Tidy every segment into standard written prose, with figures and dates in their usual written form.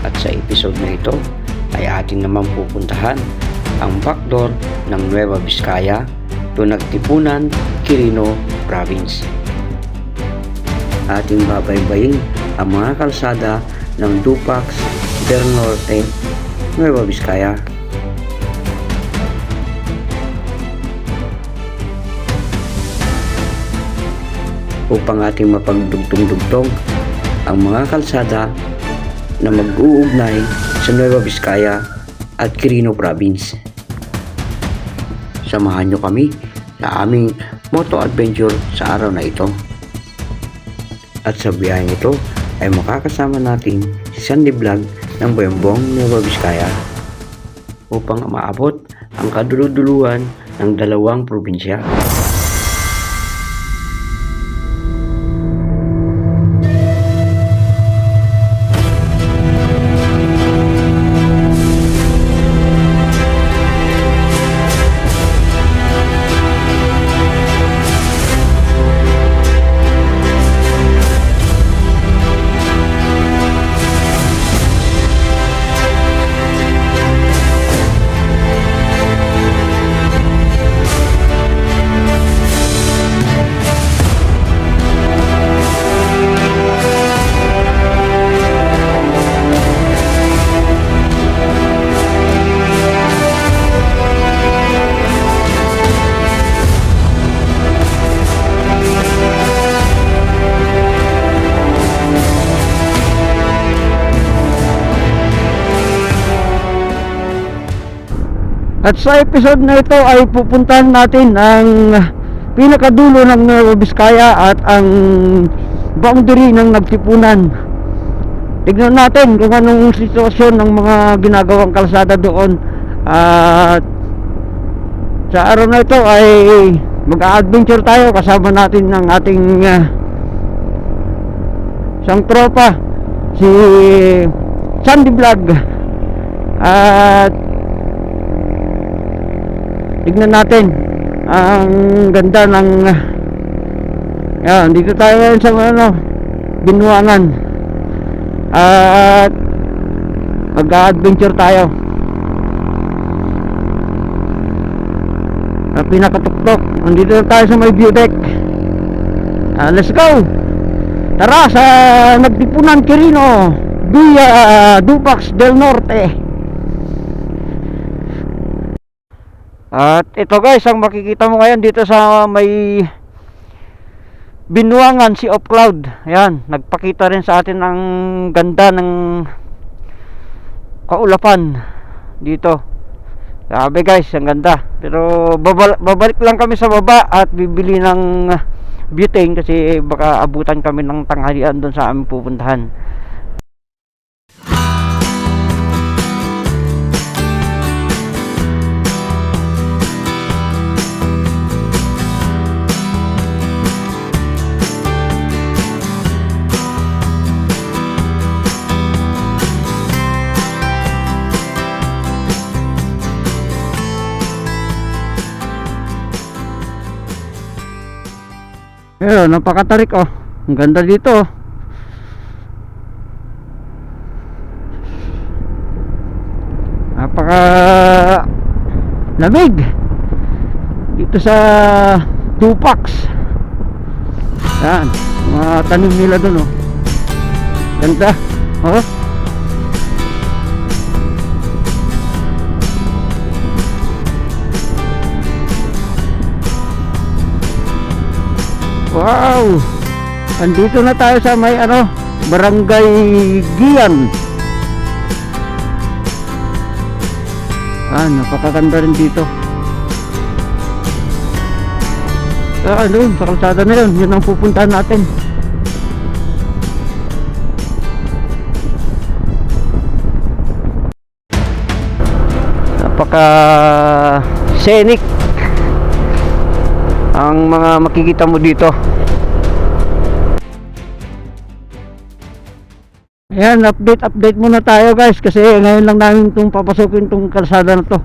At sa episode na ito ay ating naman pupuntahan ang backdoor ng Nueva Vizcaya to Nagtipunan, Quirino Province. Ating babaybayin ang mga kalsada ng Dupax del Norte, Nueva Vizcaya. Upang ating mapagdugtong-dugtong ang mga kalsada na mag-uugnay sa Nueva Vizcaya at Quirino Province. Samahan nyo kami sa aming moto adventure sa araw na ito. At sa biyaheng ito ay makakasama natin si Sandy Vlog ng Boyongbong, Nueva Vizcaya upang maabot ang kaduluduluhan ng dalawang probinsya. At sa episode na ito ay pupuntahan natin ang pinakadulo ng Nueva Vizcaya at ang boundary ng Nagtipunan. Tignan natin kung anong sitwasyon ng mga ginagawang kalsada doon. At sa araw na ito ay mag-a-adventure tayo kasama natin ng ating isang tropa, si Sandy Vlog. At tignan natin ang ganda ng yan, dito tayo ngayon sa Binuangan at mag-adventure tayo sa pinakatuktok. Nandito tayo sa may view deck. Let's go, tara sa Nagtipunan, Quirino via Dupax del Norte. At ito guys, ang makikita mo ngayon dito sa may Binuangan, Sea of Cloud. Ayan, nagpakita rin sa atin ang ganda ng kaulapan dito. Sabi guys, ang ganda. Pero babalik lang kami sa baba at bibili ng butane kasi baka abutan kami ng tanghalian doon sa aming pupuntahan. Ayun, napakatarik oh. Ang ganda dito oh. Napaka lamig dito sa Dupax. Yan, mga tanim nila dun oh. Ganda oh. Wow! Andito na tayo sa may Barangay Gian. Napakaganda rin dito. Sa kalsada na yun. Yun ang pupuntahan natin. Napaka scenic ang mga makikita mo dito. Ayan, update muna tayo guys kasi ngayon lang namin itong papasukin itong kalsada na to.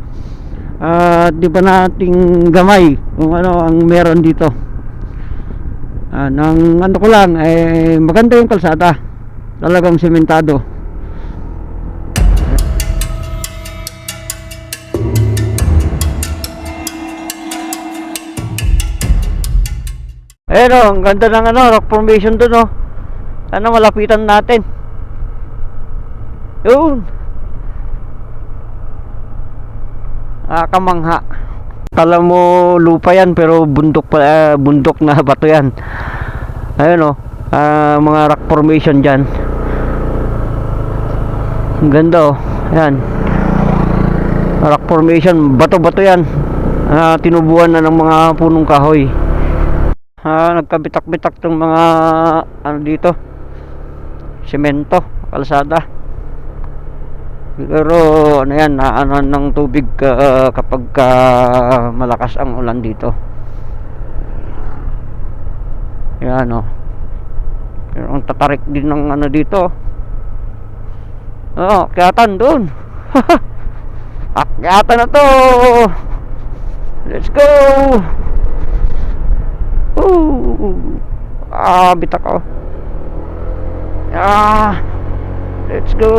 Di ba nating gamay kung ano ang meron dito. Nang ano ko lang maganda yung kalsada, talagang sementado. Ayan o, ang ganda ng ano, rock formation dun o. Sana malapitan natin. Yun. Kamangha. Kala mo lupa yan pero bundok pa, bundok na bato yan. Ayun o, mga rock formation dyan. Ang ganda o. Ayan. Rock formation, bato-bato yan. Tinubuan na ng mga punong kahoy. Nagkabitak-bitak tong mga ano dito, semento, kalsada. Pero ano yan, naanan ng tubig kapag malakas ang ulan dito. Yan o. Pero ang tatarik din ng ano dito. Akyatan doon. Akyatan na to. Let's go. Bitak ako. Let's go.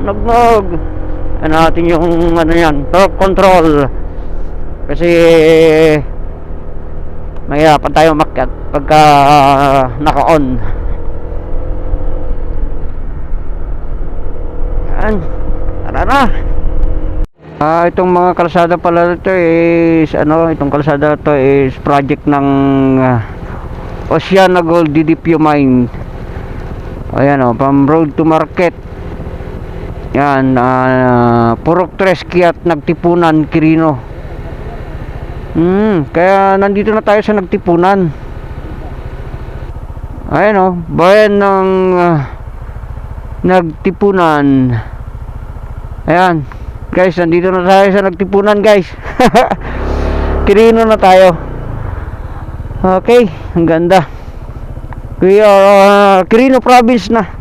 Nagnog. Ano natin yung ano yan, torque control. Kasi mahirapan tayo makyat pagka naka-on. Yan. Tara na. Itong mga kalsada pala ito is itong kalsada ito is project ng Oceana Gold DDPO Mine. Ayan o, from road to market. Yan, Purok Treski at Nagtipunan, Quirino. Kaya nandito na tayo sa Nagtipunan. Ayan o, bayan ng Nagtipunan. Ayan guys, nandito na tayo sa Nagtipunan guys. Quirino na tayo. Okay, ang ganda. We are Quirino province na.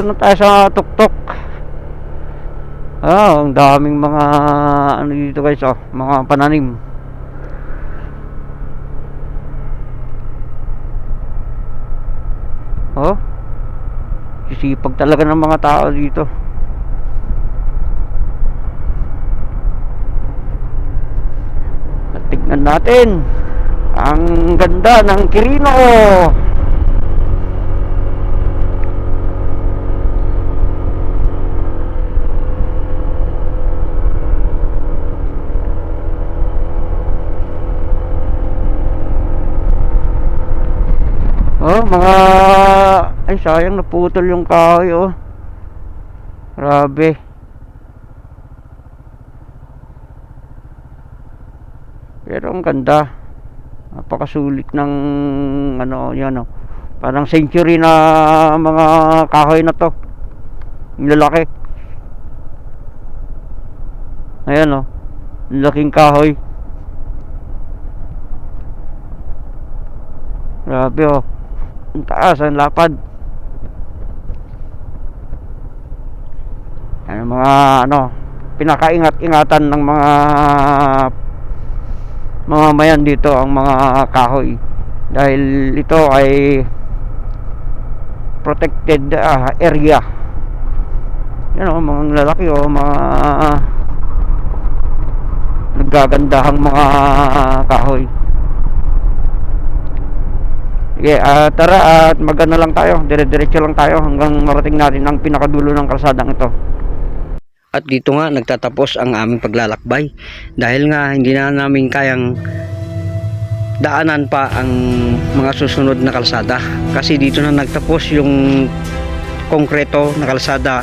Na tayo sa tuktok. Ang daming mga ano dito guys, mga pananim. Sisipag talaga ng mga tao dito. At tignan natin ang ganda ng Quirino. Mga ay sayang naputol yung kahoy grabe. Pero ang ganda, napakasulit ng ano yan parang century na mga kahoy na to, ang lalaki. Ayan ang laking kahoy, grabe ang taas, ang lapad. Mga pinakaingat-ingatan ng mga mayan dito ang mga kahoy, dahil ito ay protected area. Yan mga lalaki mga naggagandahang mga kahoy. Okay, tara at magana lang tayo, dire-diretso lang tayo hanggang marating natin ang pinakadulo ng kalsadang ito. At dito nga nagtatapos ang aming paglalakbay, dahil nga hindi na namin kayang daanan pa ang mga susunod na kalsada, kasi dito na nagtapos yung konkreto na kalsada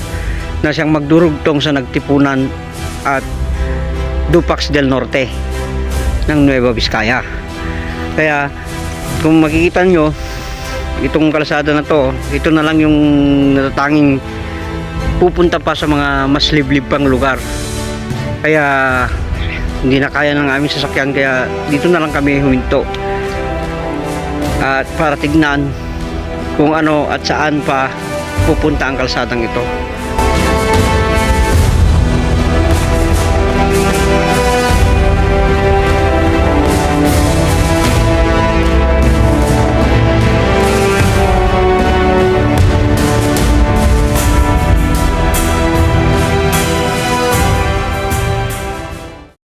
na siyang magdurugtong sa Nagtipunan at Dupax del Norte ng Nueva Vizcaya. Kaya kung makikita nyo, itong kalsada na to, ito na lang yung natatanging pupunta pa sa mga mas liblib pang lugar. Kaya hindi na kaya ng aming sasakyan, kaya dito na lang kami huminto at para tignan kung ano at saan pa pupunta ang kalsadang ito.